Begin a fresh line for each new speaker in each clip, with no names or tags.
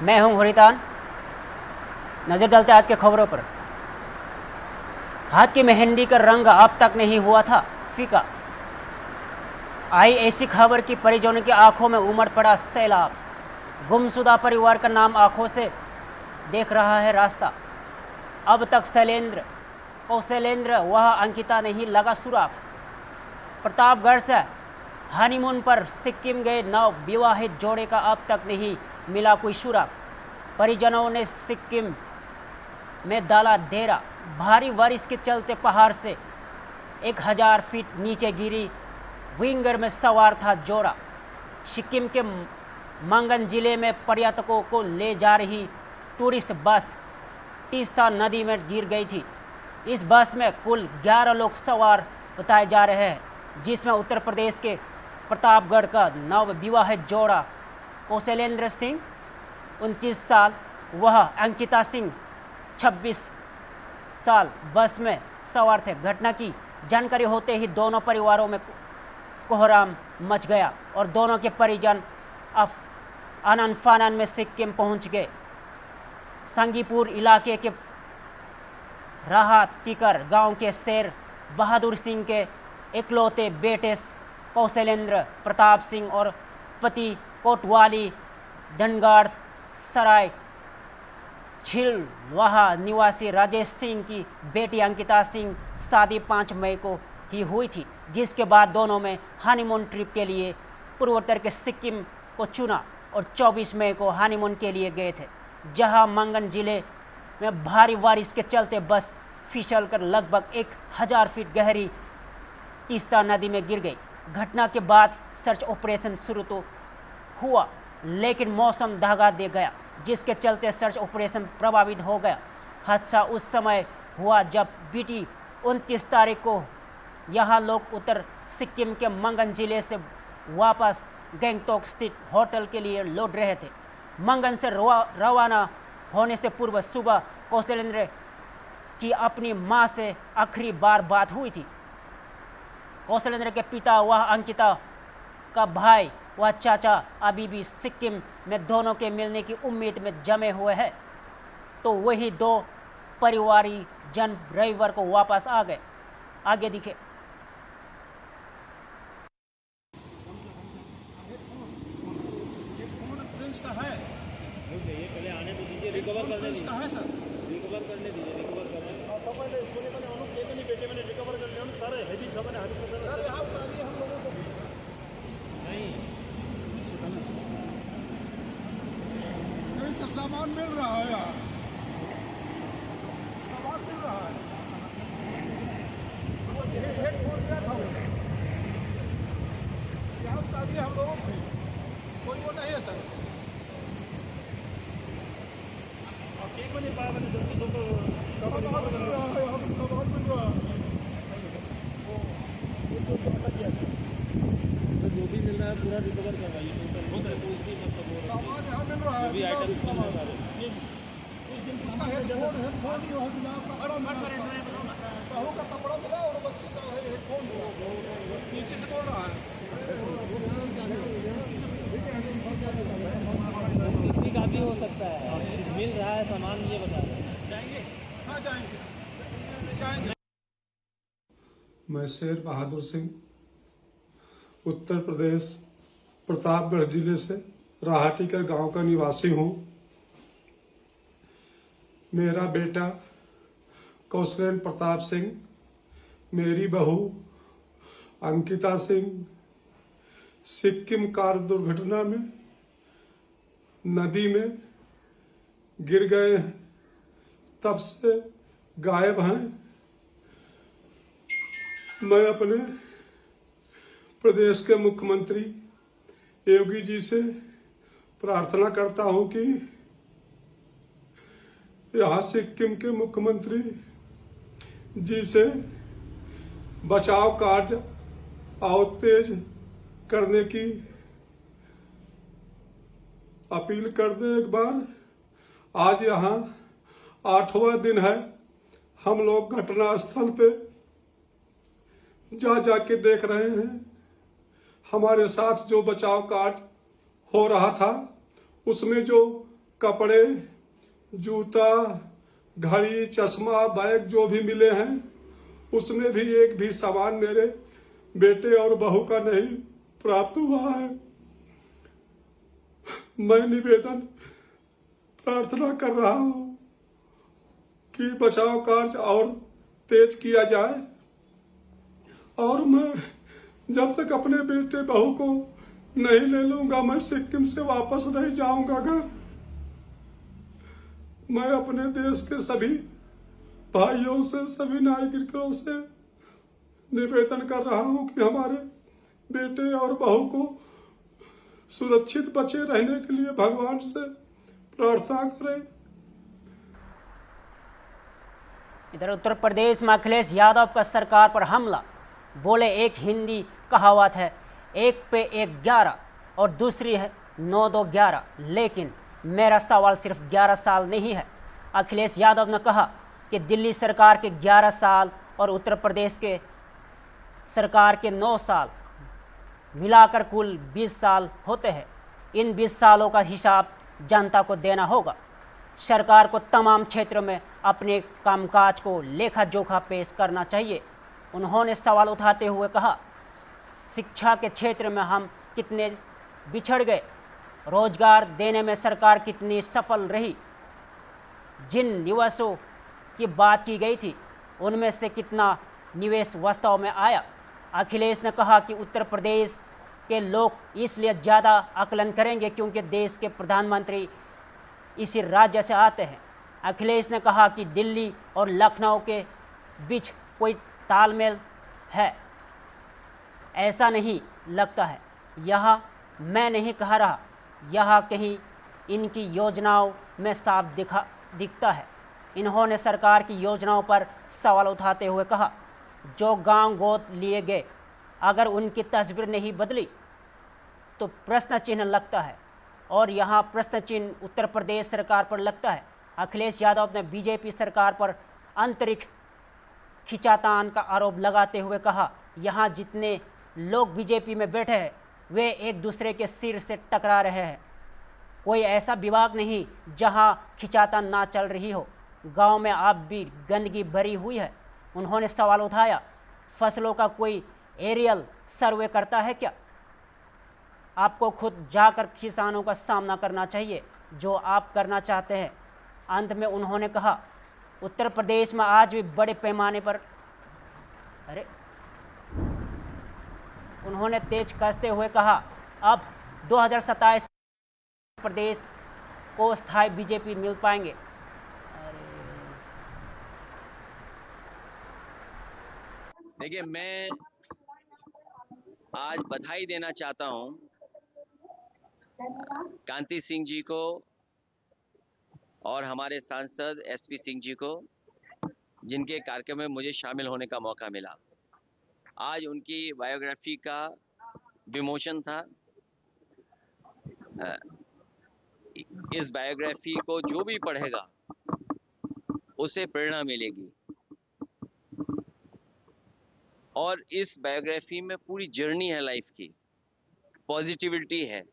मैं हूं हुरितान। नजर डालते आज के खबरों पर। हाथ की मेहंदी का रंग अब तक नहीं हुआ था फीका। आई ऐसी खबर की परिजनों की आंखों में उमड़ पड़ा सैलाब। गुमशुदा परिवार का नाम आंखों से देख रहा है रास्ता। अब तक कौशलेंद्र वह अंकिता नहीं लगा सुराग। प्रतापगढ़ से हनीमून पर सिक्किम गए नव विवाहित जोड़े का अब तक नहीं मिला कोई सुराग। परिजनों ने सिक्किम में डाला डेरा। भारी बारिश के चलते पहाड़ से 1000 फीट नीचे गिरी विंगर में सवार था जोड़ा। सिक्किम के मंगन जिले में पर्यटकों को ले जा रही टूरिस्ट बस तीस्ता नदी में गिर गई थी। इस बस में कुल 11 लोग सवार बताए जा रहे हैं, जिसमें उत्तर प्रदेश के प्रतापगढ़ का नव विवाहित जोड़ा कौशलेंद्र सिंह 29 साल, वह अंकिता सिंह 26 साल बस में सवार थे। घटना की जानकारी होते ही दोनों परिवारों में कोहराम मच गया और दोनों के परिजन आनन फानन में सिक्किम पहुंच गए। संगीपुर इलाके के राहतिकर गांव के शेर बहादुर सिंह के इकलौते बेटे कौशलेंद्र प्रताप सिंह और पति कोटवाली धनगाड़ सराय छिलवाहा निवासी राजेश सिंह की बेटी अंकिता सिंह शादी 5 मई को ही हुई थी, जिसके बाद दोनों में हनीमून ट्रिप के लिए पूर्वोत्तर के सिक्किम को चुना और 24 मई को हनीमून के लिए गए थे, जहां मंगन जिले में भारी बारिश के चलते बस फिसलकर लगभग 1000 फीट गहरी तीस्ता नदी में गिर गई। घटना के बाद सर्च ऑपरेशन शुरू तो हुआ, लेकिन मौसम दगा दे गया, जिसके चलते सर्च ऑपरेशन प्रभावित हो गया। हादसा उस समय हुआ जब बीती 29 तारीख को यहाँ लोग उत्तर सिक्किम के मंगन जिले से वापस गैंगटोक स्थित होटल के लिए लौट रहे थे। मंगन से रवाना होने से पूर्व सुबह कौशलेंद्र की अपनी मां से आखिरी बार बात हुई थी। कौशलेंद्र के पिता वह अंकिता का भाई वह चाचा अभी भी सिक्किम में दोनों के मिलने की उम्मीद में जमे हुए हैं, तो वही दो परिवारी जन रविवार को वापस आ गए। आगे दिखे।
का है ये पहले आने तो दीजिए, रिकवर करने दीजिए। का है सर, रिकवर करने दीजिए, रिकवर करने तो पहले कोने कोने हम लोग एक नहीं बेटे मैंने रिकवर कर लिया सारे हेवी सब ने हरी सर सर यहां उतार दिए हम लोगों को भी नहीं सर, सामान मिल रहा है यार, सामान मिल रहा है। हेड फोन क्या था क्या उतार दिए हम लोगों को, कोई वो नहीं है सर। एक बने पाया मैंने जल्दी से तो जो भी मिल रहा है पूरा रिकवर करवाइए। सामान यहाँ मिल रहा है, भी आइटम मिल रहा है। उस दिन उसका हेडफोन जो है बहू का कपड़ा मिला और बच्चे का हेडफोन नीचे से बोल रहा है।
किसी का भी हो सकता है, मिल रहा है सामान, ये बता रहे हैं।
जाएंगे? हाँ जाएंगे।
मैं शेर बहादुर सिंह उत्तर प्रदेश प्रतापगढ़ जिले से राहटीकर गांव का निवासी हूं। मेरा बेटा कौशलेंद्र प्रताप सिंह, मेरी बहू अंकिता सिंह सिक्किम कार दुर्घटना में नदी में गिर गए हैं, तब से गायब हैं। मैं अपने प्रदेश के मुख्यमंत्री योगी जी से प्रार्थना करता हूं कि यहाँ सिक्किम के मुख्यमंत्री जी से बचाव कार्य और तेज करने की अपील कर दें एक बार। आज यहाँ 8वां दिन है, हम लोग घटना स्थल पे जाके देख रहे हैं। हमारे साथ जो बचाव कार्य हो रहा था उसमें जो कपड़े, जूता, घड़ी, चश्मा, बैग जो भी मिले हैं उसमें भी एक भी सामान मेरे बेटे और बहू का नहीं प्राप्त हुआ है। मैं निवेदन प्रार्थना कर रहा हूं कि बचाव कार्य और तेज किया जाए और मैं जब तक अपने बेटे बहू को नहीं ले लूंगा मैं सिक्किम से वापस नहीं जाऊंगा घर। मैं अपने देश के सभी भाइयों से, सभी नागरिकों से निवेदन कर रहा हूं कि हमारे बेटे और बहू को सुरक्षित बचे रहने के लिए भगवान से प्रार्थना करें।
इधर उत्तर प्रदेश में अखिलेश यादव का सरकार पर हमला। बोले एक हिंदी कहावत है, एक पे एक 11 और दूसरी है 9 2 11, लेकिन मेरा सवाल सिर्फ 11 साल नहीं है। अखिलेश यादव ने कहा कि दिल्ली सरकार के 11 साल और उत्तर प्रदेश के सरकार के 9 साल मिलाकर कुल 20 साल होते हैं। इन 20 सालों का हिसाब जनता को देना होगा। सरकार को तमाम क्षेत्रों में अपने कामकाज को लेखा जोखा पेश करना चाहिए। उन्होंने सवाल उठाते हुए कहा, शिक्षा के क्षेत्र में हम कितने बिछड़ गए, रोजगार देने में सरकार कितनी सफल रही, जिन निवेशों की बात की गई थी उनमें से कितना निवेश वास्तव में आया। अखिलेश ने कहा कि उत्तर प्रदेश के लोग इसलिए ज़्यादा आकलन करेंगे क्योंकि देश के प्रधानमंत्री इसी राज्य से आते हैं। अखिलेश ने कहा कि दिल्ली और लखनऊ के बीच कोई तालमेल है, ऐसा नहीं लगता है। यह मैं नहीं कह रहा, यह कहीं इनकी योजनाओं में साफ दिखता है। इन्होंने सरकार की योजनाओं पर सवाल उठाते हुए कहा, जो गांव गोद लिए गए, अगर उनकी तस्वीर नहीं बदली तो प्रश्न चिन्ह लगता है, और यहाँ प्रश्न चिन्ह उत्तर प्रदेश सरकार पर लगता है। अखिलेश यादव ने बीजेपी सरकार पर आंतरिक खिंचातान का आरोप लगाते हुए कहा, यहाँ जितने लोग बीजेपी में बैठे हैं वे एक दूसरे के सिर से टकरा रहे हैं। कोई ऐसा विभाग नहीं जहाँ खिंचातान ना चल रही हो। गांव में अब भी गंदगी भरी हुई है। उन्होंने सवाल उठाया, फसलों का कोई एरियल सर्वे करता है क्या? आपको खुद जाकर किसानों का सामना करना चाहिए जो आप करना चाहते हैं। अंत में उन्होंने कहा, उत्तर प्रदेश में आज भी बड़े पैमाने पर उन्होंने तेज कसते हुए कहा, अब 2027 प्रदेश को स्थायी बीजेपी मिल पाएंगे।
देखिए, मैं आज बधाई देना चाहता हूं कांति सिंह जी को और हमारे सांसद एसपी सिंह जी को, जिनके कार्यक्रम में मुझे शामिल होने का मौका मिला। आज उनकी बायोग्राफी का विमोचन था। इस बायोग्राफी को जो भी पढ़ेगा उसे प्रेरणा मिलेगी, और इस बायोग्राफी में पूरी जर्नी है लाइफ की, पॉजिटिविटी है,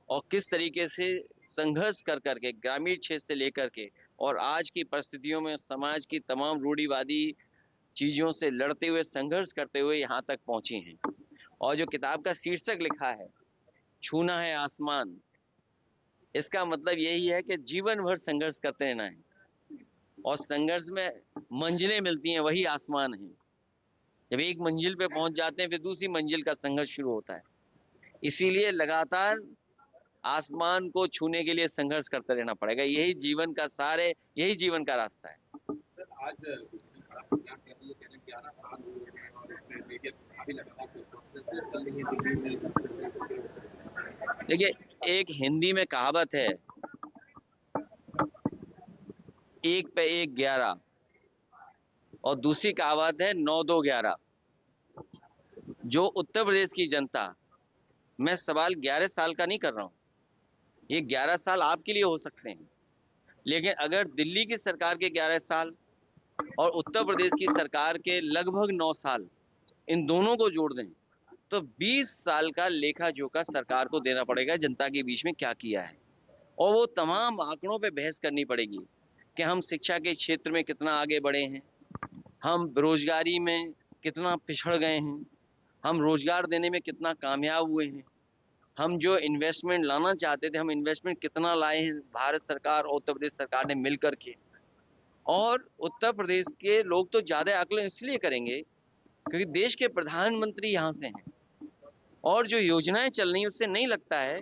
और किस तरीके से संघर्ष कर करके ग्रामीण क्षेत्र से लेकर के और आज की परिस्थितियों में समाज की तमाम रूढ़िवादी चीज़ों से लड़ते हुए, संघर्ष करते हुए यहाँ तक पहुँचे हैं। और जो किताब का शीर्षक लिखा है, छूना है आसमान, इसका मतलब यही है कि जीवन भर संघर्ष करते रहना है, और संघर्ष में मंजिलें मिलती हैं, वही आसमान है। जब एक मंजिल पे पहुंच जाते हैं फिर दूसरी मंजिल का संघर्ष शुरू होता है। इसीलिए लगातार आसमान को छूने के लिए संघर्ष करते रहना पड़ेगा। यही जीवन का सार है, यही जीवन का रास्ता है। देखिए, एक हिंदी में कहावत है, एक पे एक 11, और दूसरी कहावत है 9 2 11। जो उत्तर प्रदेश की जनता, मैं सवाल 11 साल का नहीं कर रहा हूं, ये 11 साल आपके लिए हो सकते हैं, लेकिन अगर दिल्ली की सरकार के 11 साल और उत्तर प्रदेश की सरकार के लगभग 9 साल, इन दोनों को जोड़ दें तो 20 साल का लेखा जोखा सरकार को देना पड़ेगा जनता के बीच में क्या किया है। और वो तमाम आंकड़ों पे बहस करनी पड़ेगी कि हम शिक्षा के क्षेत्र में कितना आगे बढ़े हैं, हम बेरोजगारी में कितना पिछड़ गए हैं, हम रोजगार देने में कितना कामयाब हुए हैं, हम जो इन्वेस्टमेंट लाना चाहते थे हम इन्वेस्टमेंट कितना लाए हैं भारत सरकार और उत्तर प्रदेश सरकार ने मिल करके। और उत्तर प्रदेश के लोग तो ज़्यादा आकलन इसलिए करेंगे क्योंकि देश के प्रधानमंत्री यहाँ से हैं और जो योजनाएं चल रही हैं उससे नहीं लगता है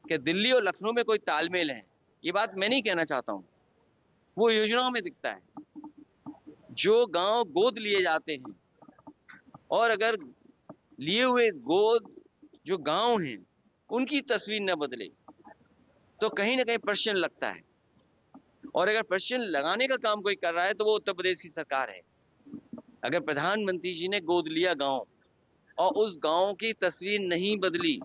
कि दिल्ली और लखनऊ में कोई तालमेल है। ये बात मैं नहीं कहना चाहता हूँ, वो योजनाओं में दिखता है। जो गांव गोद लिए जाते हैं और अगर लिए हुए गोद जो गांव हैं उनकी तस्वीर न बदले तो कहीं ना कहीं प्रश्न लगता है। और अगर प्रश्न लगाने का काम कोई कर रहा है तो वो उत्तर प्रदेश की सरकार है। अगर प्रधानमंत्री जी ने गोद लिया गांव और उस गांव की तस्वीर नहीं बदली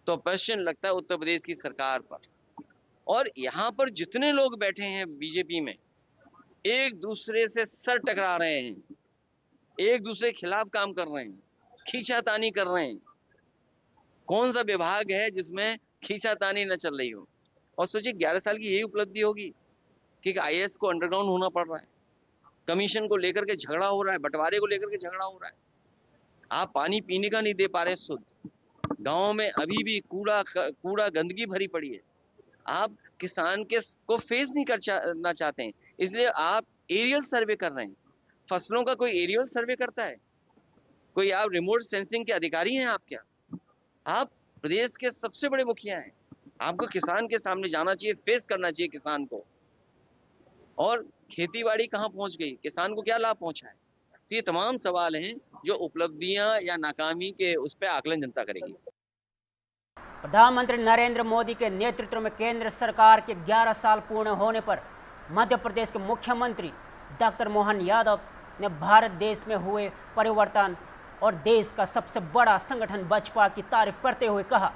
तो प्रश्न लगता है उत्तर प्रदेश की सरकार पर। और यहाँ पर जितने लोग बैठे हैं बीजेपी में एक दूसरे से सर टकरा रहे हैं, एक दूसरे के खिलाफ काम कर रहे हैं, खींचातानी कर रहे हैं। कौन सा विभाग है जिसमें खींचातानी न चल रही हो? और सोचिए 11 साल की यही उपलब्धि होगी कि आईएएस को अंडरग्राउंड होना पड़ रहा है, कमीशन को लेकर के झगड़ा हो रहा है, बंटवारे को लेकर के झगड़ा हो रहा है, आप पानी पीने का नहीं दे पा रहे शुद्ध, गांव में अभी भी कूड़ा गंदगी भरी पड़ी है, आप किसान को फेस नहीं करना चाहते हैं, इसलिए आप एरियल सर्वे कर रहे हैं। फसलों का कोई एरियल सर्वे करता है? कोई आप रिमोट सेंसिंग के अधिकारी हैं? आप क्या? आप प्रदेश के सबसे बड़े मुखिया हैं, आपको किसान के सामने जाना चाहिए, फेस करना चाहिए किसान को। और खेतीबाड़ी कहाँ पहुंच गई, किसान को क्या लाभ पहुंचा है? तो ये तमाम सवाल हैं जो उपलब्धियां या नाकामी के उस पर आकलन जनता करेगी।
प्रधानमंत्री नरेंद्र मोदी के नेतृत्व में केंद्र सरकार के 11 साल पूर्ण होने पर मध्य प्रदेश के मुख्यमंत्री डॉक्टर मोहन यादव ने भारत देश में हुए परिवर्तन और देश का सबसे बड़ा संगठन बसपा की तारीफ करते हुए कहा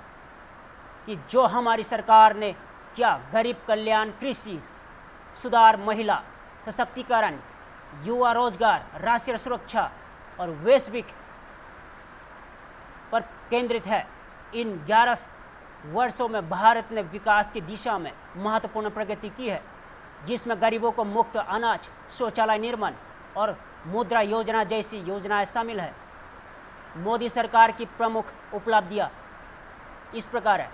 कि जो हमारी सरकार ने किया, गरीब कल्याण, कृषि सुधार, महिला सशक्तिकरण, युवा रोजगार, राष्ट्रीय सुरक्षा और वैश्विक पर केंद्रित है। इन 11 वर्षों में भारत ने विकास की दिशा में महत्वपूर्ण प्रगति की है, जिसमें गरीबों को मुफ्त अनाज, शौचालय निर्माण और मुद्रा योजना जैसी योजनाएं शामिल है। मोदी सरकार की प्रमुख उपलब्धियां इस प्रकार है: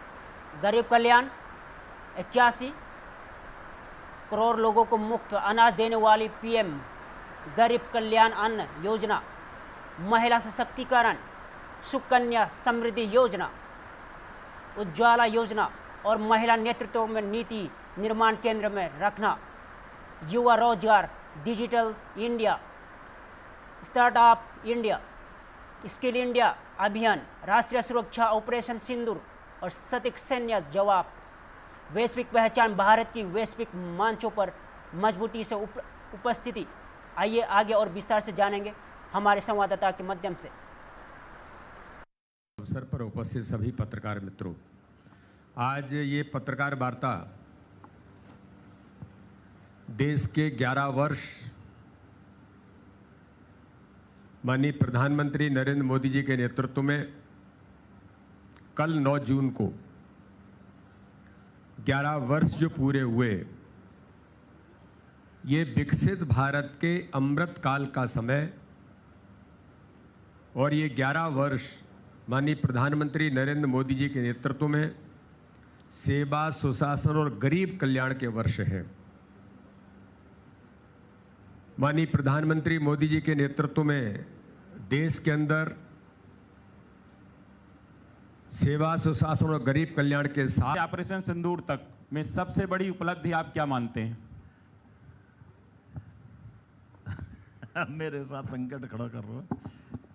गरीब कल्याण, 81 करोड़ लोगों को मुफ्त अनाज देने वाली पीएम गरीब कल्याण अन्न योजना, महिला सशक्तिकरण, सुकन्या समृद्धि योजना, उज्ज्वला योजना और महिला नेतृत्व में नीति निर्माण केंद्र में रखना, युवा रोजगार, digital India, startup India, skill India अभियान, राष्ट्रीय सुरक्षा ऑपरेशन सिंदूर और सतत सैन्य जवाब, वैश्विक पहचान, भारत की वैश्विक मंचों पर मजबूती से उपस्थिति। आइए आगे और विस्तार से जानेंगे हमारे संवाददाता के माध्यम से।
अवसर पर उपस्थित सभी पत्रकार मित्रों, आज ये पत्रकार वार्ता देश के 11 वर्ष माननीय प्रधानमंत्री नरेंद्र मोदी जी के नेतृत्व में कल 9 जून को 11 वर्ष जो पूरे हुए, ये विकसित भारत के अमृत काल का समय और ये 11 वर्ष माननीय प्रधानमंत्री नरेंद्र मोदी जी के नेतृत्व में सेवा, सुशासन और गरीब कल्याण के वर्ष हैं। माननीय प्रधानमंत्री मोदी जी के नेतृत्व में देश के अंदर सेवा, सुशासन और गरीब कल्याण के साथ
ऑपरेशन सिंदूर तक में सबसे बड़ी उपलब्धि आप क्या मानते हैं?
मेरे साथ संकट खड़ा कर रहा हूँ।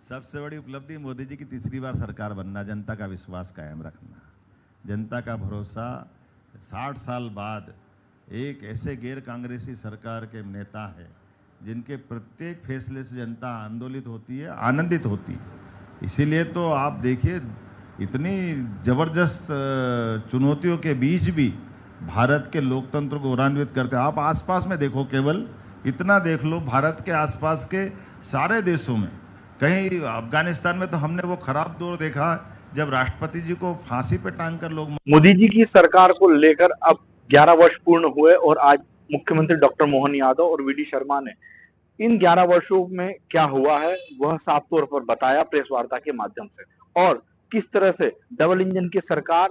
सबसे बड़ी उपलब्धि मोदी जी की तीसरी बार सरकार बनना, जनता का विश्वास कायम रखना, जनता का भरोसा। 60 साल बाद एक ऐसे गैर कांग्रेसी सरकार के नेता है जिनके प्रत्येक फैसले से जनता आंदोलित होती है, आनंदित होती है। इसीलिए तो आप देखिए, इतनी जबरदस्त चुनौतियों के बीच भी भारत के लोकतंत्र को गौरवान्वित करते हैं। आप आसपास में देखो, केवल इतना देख लो, भारत के आसपास के सारे देशों में, कहीं अफगानिस्तान में तो हमने वो खराब दौर देखा जब राष्ट्रपति जी को फांसी पे टांग कर लोग
मोदी जी की सरकार को लेकर अब 11 वर्ष पूर्ण हुए और आज मुख्यमंत्री डॉक्टर मोहन यादव और वीडी शर्मा ने इन 11 वर्षों में क्या हुआ है वह साफ तौर पर बताया प्रेस वार्ता के माध्यम से, और किस तरह से डबल इंजन की सरकार,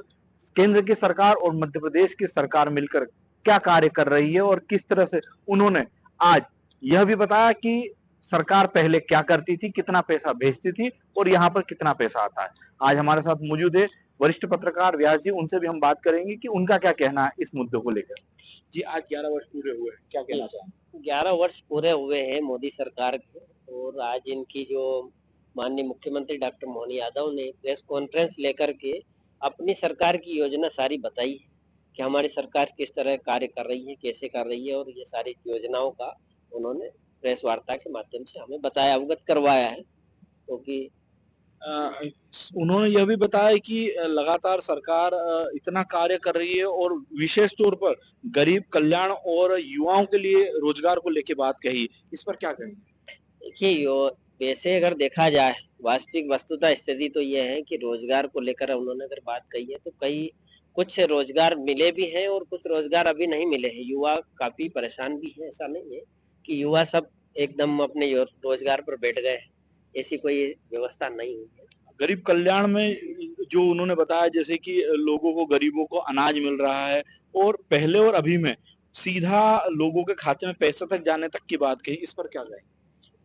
केंद्र की सरकार और मध्य प्रदेश की सरकार मिलकर क्या कार्य कर रही है, और किस तरह से उन्होंने आज यह भी बताया कि सरकार पहले क्या करती थी, कितना पैसा भेजती थी और यहाँ पर कितना पैसा आता है। आज हमारे साथ मौजूद है वरिष्ठ पत्रकार व्यास जी, उनसे भी हम बात करेंगे कि उनका क्या कहना है इस मुद्दे को लेकर। जी, आज 11 वर्ष पूरे हुए हैं, क्या कहना चाहेंगे?
11 वर्ष पूरे हुए हैं मोदी सरकार के, और आज इनकी जो माननीय मुख्यमंत्री डॉक्टर मोहन यादव ने प्रेस कॉन्फ्रेंस लेकर के अपनी सरकार की योजना सारी बताई है कि हमारी सरकार किस तरह कार्य कर रही है, कैसे कर रही है, और ये सारी योजनाओं का उन्होंने प्रेस वार्ता के माध्यम से हमें बताया, अवगत करवाया है। क्योंकि
उन्होंने यह भी बताया कि लगातार सरकार इतना कार्य कर रही है और विशेष तौर पर गरीब कल्याण और युवाओं के लिए रोजगार को लेकर बात कही, इस पर क्या कहेंगे?
देखिए, वैसे अगर देखा जाए वास्तविक वस्तुतः स्थिति तो यह है कि रोजगार को लेकर उन्होंने अगर बात कही है तो कुछ रोजगार मिले भी हैं और कुछ रोजगार अभी नहीं मिले हैं। युवा काफी परेशान भी है, ऐसा नहीं है कि युवा सब एकदम अपने रोजगार पर बैठ गए, ऐसी कोई व्यवस्था नहीं हुई है।
गरीब कल्याण में जो उन्होंने बताया जैसे कि लोगों को, गरीबों को अनाज मिल रहा है, और पहले और अभी में सीधा लोगों के खाते में पैसा तक जाने तक की बात कही, इस पर क्या कहें?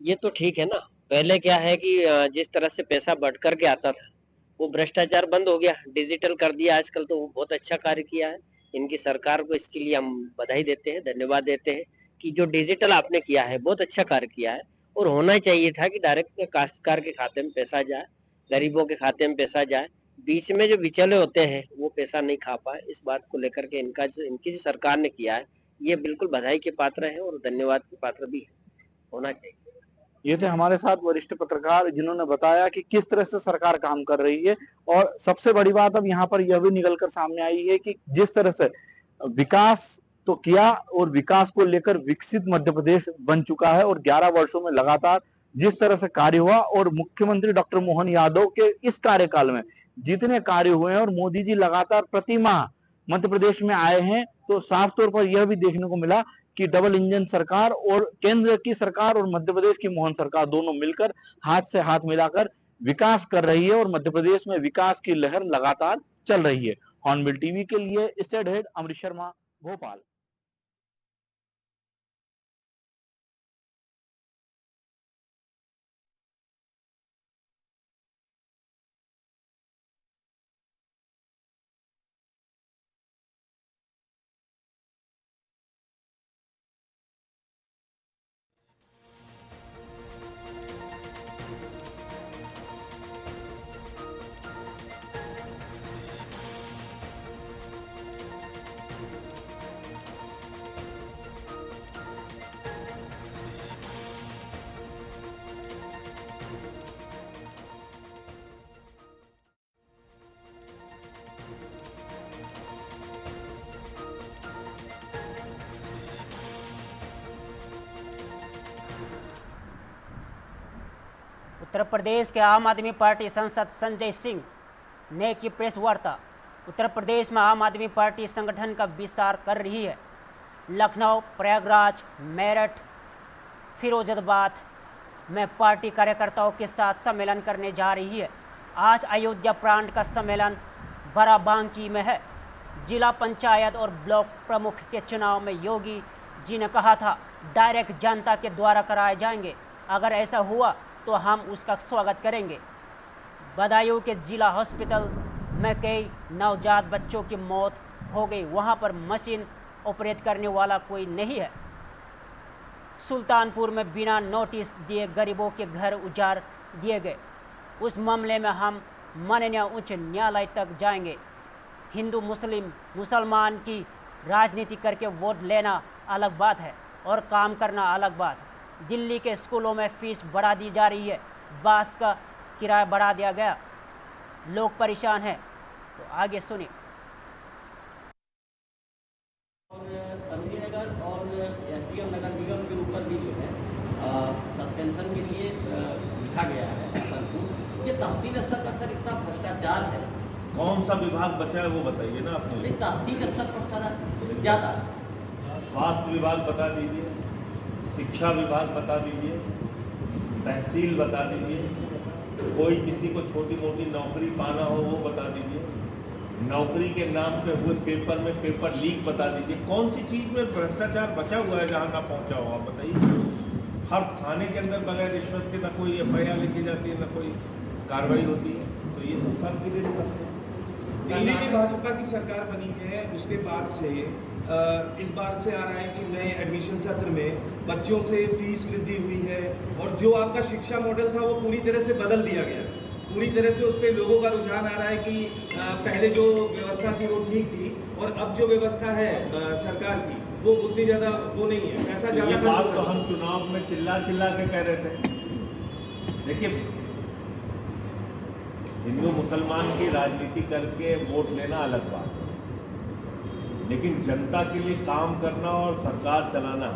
ये तो ठीक है ना। पहले क्या है कि जिस तरह से पैसा बढ़ कर के आता था वो भ्रष्टाचार बंद हो गया, डिजिटल कर दिया आजकल, तो वो बहुत अच्छा कार्य किया है इनकी सरकार को। इसके लिए हम बधाई देते हैं, धन्यवाद देते हैं कि जो डिजिटल आपने किया है बहुत अच्छा कार्य किया है। और होना चाहिए था कि डायरेक्ट काश्तकार के खाते में पैसा जाए, गरीबों के खाते में पैसा जाए, बीच में जो बिचौले होते हैं वो पैसा नहीं खा पाए। इस बात को लेकर के इनकी जो सरकार ने किया है ये बिल्कुल बधाई के पात्र है और धन्यवाद के पात्र भी है, होना चाहिए।
ये थे हमारे साथ वरिष्ठ पत्रकार जिन्होंने बताया कि किस तरह से सरकार काम कर रही है, और सबसे बड़ी बात अब यहाँ पर यह भी निकलकर सामने आई है कि जिस तरह से विकास तो किया और विकास को लेकर विकसित मध्य प्रदेश बन चुका है, और 11 वर्षों में लगातार जिस तरह से कार्य हुआ, और मुख्यमंत्री डॉक्टर मोहन यादव के इस कार्यकाल में जितने कार्य हुए हैं, और मोदी जी लगातार प्रति माह मध्य प्रदेश में आए हैं, तो साफ तौर पर यह भी देखने को मिला कि डबल इंजन सरकार और केंद्र की सरकार और मध्य प्रदेश की मोहन सरकार दोनों मिलकर हाथ से हाथ मिलाकर विकास कर रही है, और मध्य प्रदेश में विकास की लहर लगातार चल रही है। हॉर्नबिल टीवी के लिए स्टेट हेड अमृत शर्मा, भोपाल।
उत्तर प्रदेश के आम आदमी पार्टी सांसद संजय सिंह ने की प्रेस वार्ता। उत्तर प्रदेश में आम आदमी पार्टी संगठन का विस्तार कर रही है। लखनऊ, प्रयागराज, मेरठ, फिरोजाबाद में पार्टी कार्यकर्ताओं के साथ सम्मेलन करने जा रही है। आज अयोध्या प्रांत का सम्मेलन बाराबंकी में है। जिला पंचायत और ब्लॉक प्रमुख के चुनाव में योगी जी ने कहा था डायरेक्ट जनता के द्वारा कराए जाएंगे। अगर ऐसा हुआ तो हम उसका स्वागत करेंगे। बदायूं के जिला हॉस्पिटल में कई नवजात बच्चों की मौत हो गई, वहां पर मशीन ऑपरेट करने वाला कोई नहीं है। सुल्तानपुर में बिना नोटिस दिए गरीबों के घर उजाड़ दिए गए, उस मामले में हम माननीय उच्च न्यायालय तक जाएंगे। हिंदू मुसलमान की राजनीति करके वोट लेना अलग बात है और काम करना अलग बात है। दिल्ली के स्कूलों में फीस बढ़ा दी जा रही है, बस का किराया बढ़ा दिया गया, लोग परेशान हैं। तो आगे सुनिए।
सरोजिनी नगर और एसडीएम नगर निगम के ऊपर भी जो है सस्पेंशन के लिए लिखा गया है शासन को। ये तहसील स्तर पर सर इतना भ्रष्टाचार है।
कौन सा विभाग बचा है वो बताइए ना आपने।
नहीं, तहसील स्तर पर सारा ज़्यादा।
स्वास्थ्य विभाग बता दीजिए, शिक्षा विभाग बता दीजिए, तहसील बता दीजिए, कोई किसी को छोटी मोटी नौकरी पाना हो वो बता दीजिए, नौकरी के नाम पे हुए पेपर में पेपर लीक बता दीजिए। कौन सी चीज़ में भ्रष्टाचार बचा हुआ है जहाँ ना पहुँचा हो आप बताइए। हर थाने के अंदर बगैर रिश्वत के ना कोई FIR लिखी जाती है, ना कोई कार्रवाई होती है। तो ये तो सब गिरे सकते हैं।
दिल्ली में भाजपा की सरकार बनी है, उसके बाद से इस बार से आ रहा है कि नए एडमिशन सत्र में बच्चों से फीस वृद्धि हुई है और जो आपका शिक्षा मॉडल था वो पूरी तरह से बदल दिया गया। पूरी तरह से उस पर लोगों का रुझान आ रहा है कि पहले जो व्यवस्था थी वो ठीक थी और अब जो व्यवस्था है सरकार की वो उतनी ज़्यादा वो नहीं है। ऐसा ज़्यादा
बात तो हम चुनाव में चिल्ला के कह रहे थे। देखिए, हिंदू मुसलमान की राजनीति करके वोट लेना अलग बात है, लेकिन जनता के लिए काम करना और सरकार चलाना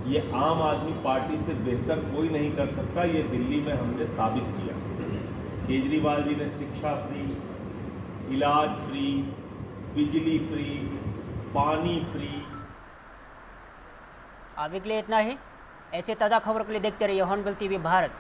ये आम आदमी पार्टी से बेहतर कोई नहीं कर सकता। ये दिल्ली में हमने साबित किया। केजरीवाल जी ने शिक्षा फ्री, इलाज फ्री, बिजली फ्री, पानी फ्री।
अभी के लिए इतना ही। ऐसे ताज़ा खबरों के लिए देखते रहिए हॉर्नबिल TV भारत।